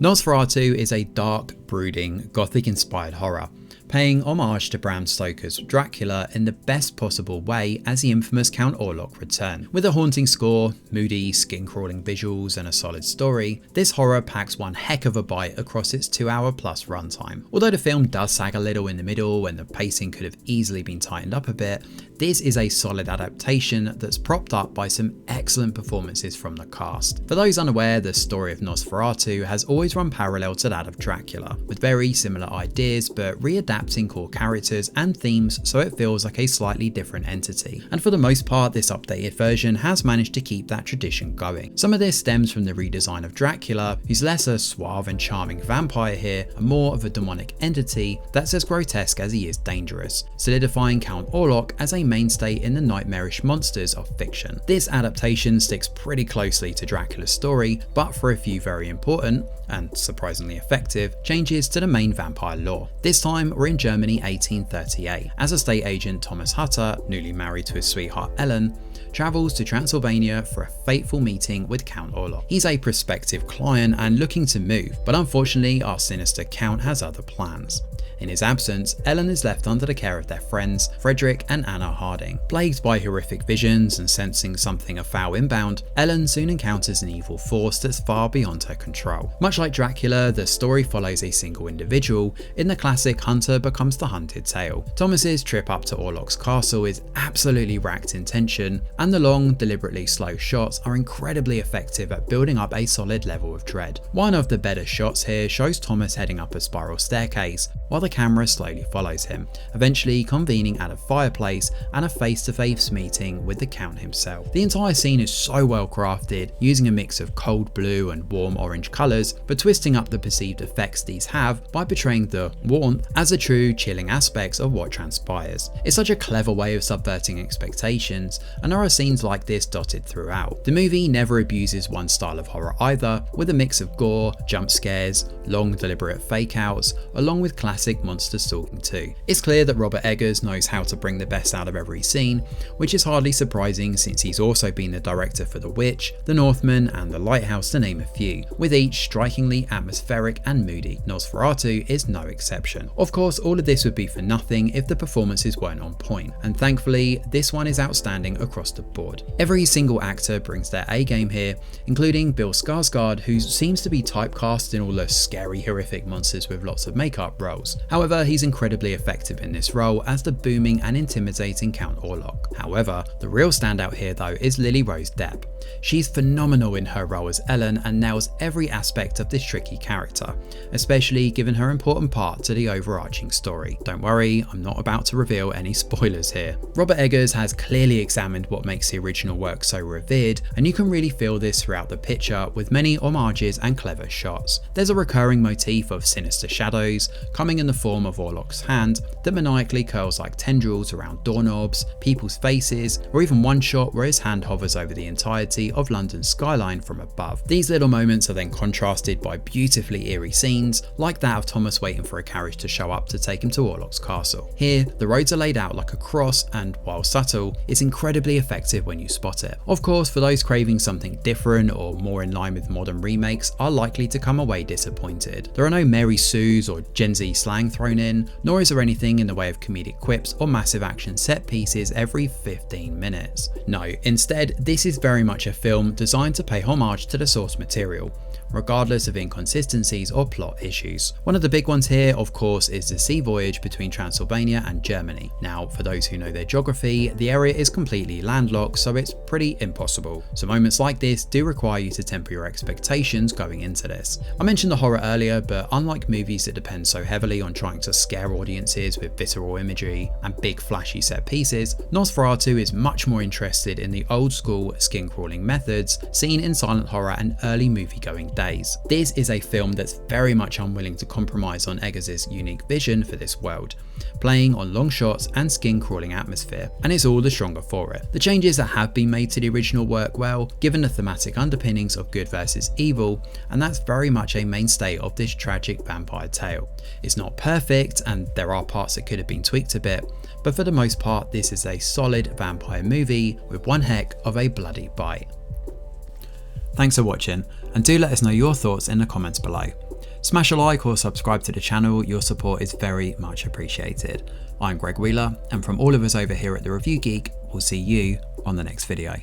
Nosferatu is a dark, brooding, gothic-inspired horror, paying homage to Bram Stoker's Dracula in the best possible way as the infamous Count Orlok return. With a haunting score, moody, skin-crawling visuals and a solid story, this horror packs one heck of a bite across its 2-hour plus runtime. Although the film does sag a little in the middle and the pacing could have easily been tightened up a bit, this is a solid adaptation that's propped up by some excellent performances from the cast. For those unaware, the story of Nosferatu has always run parallel to that of Dracula, with very similar ideas but readapting core characters and themes so it feels like a slightly different entity. And for the most part, this updated version has managed to keep that tradition going. Some of this stems from the redesign of Dracula, who's less a suave and charming vampire here and more of a demonic entity that's as grotesque as he is dangerous, solidifying Count Orlok as a mainstay in the nightmarish monsters of fiction. This adaptation sticks pretty closely to Dracula's story, but for a few very important, and surprisingly effective, changes to the main vampire lore. This time we're in Germany 1838, as estate agent Thomas Hutter, newly married to his sweetheart Ellen, travels to Transylvania for a fateful meeting with Count Orlok. He's a prospective client and looking to move, but unfortunately our sinister Count has other plans. In his absence, Ellen is left under the care of their friends, Frederick and Anna Harding. Plagued by horrific visions and sensing something afoul inbound, Ellen soon encounters an evil force that's far beyond her control. Much like Dracula, the story follows a single individual. In the classic hunter becomes the hunted tale. Thomas's trip up to Orlok's castle is absolutely racked in tension, and the long, deliberately slow shots are incredibly effective at building up a solid level of dread. One of the better shots here shows Thomas heading up a spiral staircase, while the camera slowly follows him, eventually convening at a fireplace and a face-to-face meeting with the Count himself. The entire scene is so well crafted, using a mix of cold blue and warm orange colours, but twisting up the perceived effects these have by portraying the warmth as the true chilling aspects of what transpires. It's such a clever way of subverting expectations, and there are scenes like this dotted throughout. The movie never abuses one style of horror either, with a mix of gore, jump scares, long deliberate fake outs, along with classic monster stalking too. It's clear that Robert Eggers knows how to bring the best out of every scene, which is hardly surprising since he's also been the director for The Witch, The Northman and The Lighthouse to name a few, with each strikingly atmospheric and moody. Nosferatu is no exception. Of course, all of this would be for nothing if the performances weren't on point, and thankfully this one is outstanding across the board. Every single actor brings their A game here, including Bill Skarsgård, who seems to be typecast in all the scary horrific monsters with lots of makeup roles. However, he's incredibly effective in this role as the booming and intimidating Count Orlok. However, the real standout here though is Lily Rose Depp. She's phenomenal in her role as Ellen and nails every aspect of this tricky character, especially given her important part to the overarching story. Don't worry, I'm not about to reveal any spoilers here. Robert Eggers has clearly examined what makes the original work so revered, and you can really feel this throughout the picture with many homages and clever shots. There's a recurring motif of sinister shadows, coming in the form of Orlok's hand that maniacally curls like tendrils around doorknobs, people's faces, or even one shot where his hand hovers over the entirety of London's skyline from above. These little moments are then contrasted by beautifully eerie scenes like that of Thomas waiting for a carriage to show up to take him to Orlok's castle. Here, the roads are laid out like a cross and, while subtle, it's incredibly effective when you spot it. Of course, for those craving something different or more in line with modern remakes are likely to come away disappointed. There are no Mary Sues or Gen Z slang thrown in, nor is there anything in the way of comedic quips or massive action set pieces every 15 minutes. No, instead, this is very much a film designed to pay homage to the source material, regardless of inconsistencies or plot issues. One of the big ones here, of course, is the sea voyage between Transylvania and Germany. Now, for those who know their geography, the area is completely landlocked, so it's pretty impossible. So moments like this do require you to temper your expectations going into this. I mentioned the horror earlier, but unlike movies that depend so heavily on trying to scare audiences with visceral imagery and big flashy set pieces, Nosferatu is much more interested in the old school skin crawling methods seen in silent horror and early movie-going days. This is a film that's very much unwilling to compromise on Eggers' unique vision for this world, playing on long shots and skin crawling atmosphere, and it's all the stronger for it. The changes that have been made to the original work well, given the thematic underpinnings of good versus evil, and that's very much a mainstay of this tragic vampire tale. It's not perfect, and there are parts that could have been tweaked a bit, but for the most part this is a solid vampire movie with one heck of a bloody bite. Thanks for watching, and do let us know your thoughts in the comments below. Smash a like or subscribe to the channel, your support is very much appreciated. I'm Greg Wheeler, and from all of us over here at The Review Geek, we'll see you on the next video.